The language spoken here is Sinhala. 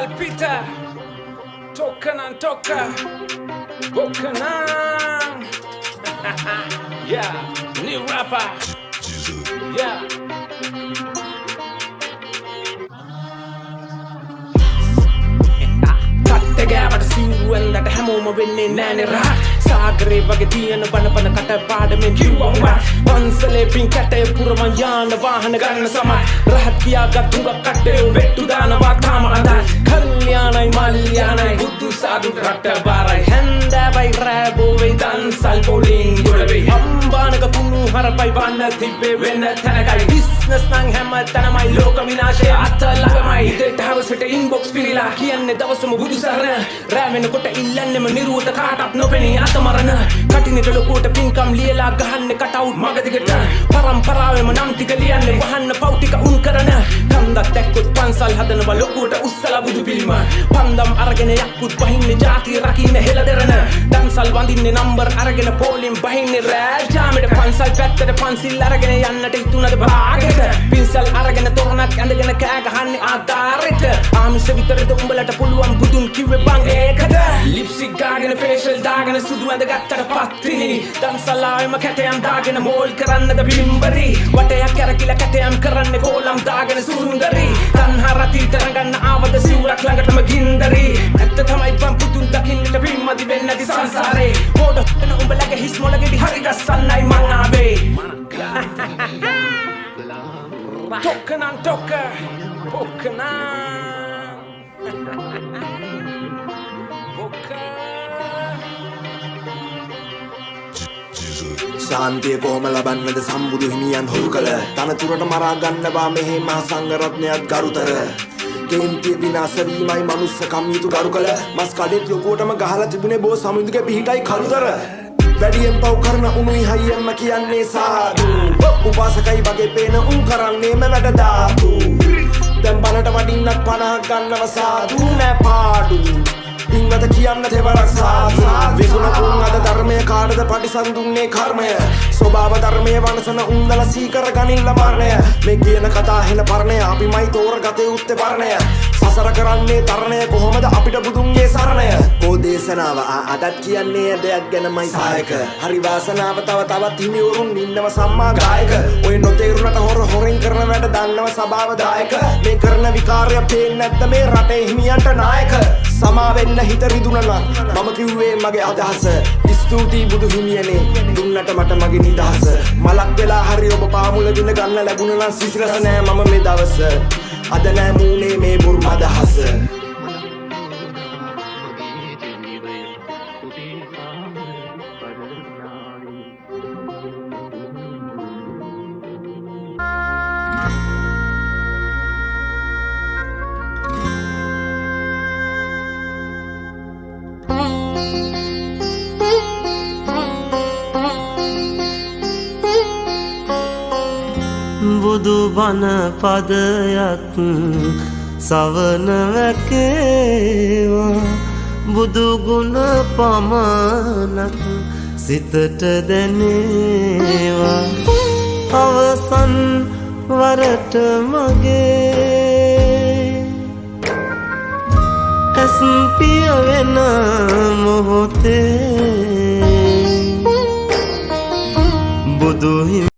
palpita, tokanan toka, bokanan. Yeah, new rapper. Yeah. Gෑමට සිව්රුවෙන්ලට හැමෝම වෙන්නේ නෑනේ රහ සාගරේ වගේ තියෙන බන කට පාඩමෙන් කිව්වා පන්සලේ පින් කැටේ පුරවන් යාන වාහන ගන්න සමයි රහත් කියාගත් තුඟක් කටේ වෙට්ටු දානවා තාම අදයි කල්යාණයි මල්යාණයි බුදු සාදු රට බාරයි හැන්දෑවයි රෑබෝවෙයි දන්සල් පොලින් ගොඩවෙයි අම්බානක කුණු හරපයි බන්න තිබ්බේ වෙන්න තැනකයි බිස්නස් නං හැම තැනමයි ලෝක විනාශය අත ළඟමයි හිතට හවසට ඉන්බොක්ස් පිරිලා කියන්නේ දවසම බුදු සරණ රෑවෙනකොට ඉල්ලන්නෙම නිරුවත කාටත් නොපෙනී අතමරණ කටිනට ලොකුවට පින්කම් ලියලා ගහන්නේ කටවුට් මගදිගට පරම්පරාවෙම නම් ටික ලියන්නේ වහන්න පව් ටික උන් කරන කන්දක් දැක්කොත් පන්සල් හදනවා ලොකුවට උස්සලා බුදු පිළිම පන්දම් අරගෙන යක්කුත් බහින්නේ ජාතිය රකින්න හෙළදරන දන්සල් වඳින්නේ නම්බර් අරගෙන පෝලිම් බහින්නේ රෑ ජාමෙට පන්සල් පැත්තට පන්සිල් අරගෙන යන්නට හිතුණද භාගෙට පින්සල් අරගෙන තොරණක් ඇඳගෙන කෑ ගහන්නේ ආධාරෙට ආමිෂ විතරද උඹලට පුළුවන් බුදුන් කිව්වේ බං ඒකද ලිප්ස්ටික් ගාගෙන ෆේෂල් දාගෙන සුදු ඇඳගත්තට පත්තිනි දන්සලාවෙම කැටයම් දාගෙන මෝල් කරන්නද බිම්බරි වටයක් කැරකිලා කැටයම් කරන්නේ කෝලම් දාගෙන සුන්දරි තන්හා රති තරඟන්න ආවද සිවුරක් ළඟටම ගින්දරි ඇත්ත තමයි බං පුතුන් දකින්නට බිම්මදි වෙන්නේ නැති සංසාරේ පොඩ වෙන උඹලගේ හිස් මොළගෙඩි හරි ගස්සන්නයි මං ආවේ Tokanan toka, bokanan. ශාන්තිය කොහොම ලබන්නද සම්බුදු හිමියන් හුරු කළ තනතුරට මරා ගන්නවා මෙහි මහ සංඝරත්නයත් ගරුතර කේන්තිය විනාශ වීමයි මනුස්සකම් යුතු ගරු කළ මස් කඩේත් ලොකුවටම ගහලා තිබුණේ බෝ සමුදුගේ පිහිටයි කළුතර වැඩියෙන් පව් කරන උනුයි හයියෙන්ම කියන්නේ සාදු උපාසකයි වගේ පේන උන් කරන්නේම වැඩ දාතු දැන් බනට වඩින්නත් 50ක් ගන්නව සාදු නෑ පාඩු පින්වත කියන්න තෙවරක් සාදු විගුණ අද ධර්මය කාටද පටිසන් දුන්නේ කර්මය ස්වභාව ධර්මයේ වනසන උන්දල සීකර ගනින්න මරණය මේ කියන කතා හෙන පරණය අපිමයි තෝරගතේ උත්තේ පරණය සසර කරන්නේ තරණය කොහොමද අපිට බුදුන්ගේ සරණය කෝ දේශනාව අදත් කියන්නේ දෙයක් ගැනමයි සායක හරි වාසනාව තවත් හිමිවරුන් ඉන්නව සම්මා ගායක ඔය නොතේරුණට හොරෙන් කරන වැඩ දන්නව සභාව දායක මේ කරන විකාරය පේන්නේ නැත්නම් මේ රටේ හිමියන්ට නායක සමා වෙන්න හිත රිදුණා මම කිව්වේ මගේ අදහස ස්තුතියි බුදු හිමියනේ දුන්නට මට මගේ නිදහස මලක් වෙලා හරි ඔබ පාමුල දින ගන්න ලැබුණා නම් සිසිරස නෑ මම මේ දවස අද නෑ මූනේ මේ බුරුම අදහස බුදු බණ පදයක් සවන වැකේවා බුදු ගුණ පමණක් සිතට දැනේවා අවසන් වරට මගේ ඇස් පිය වෙන මොහොතේ බුදු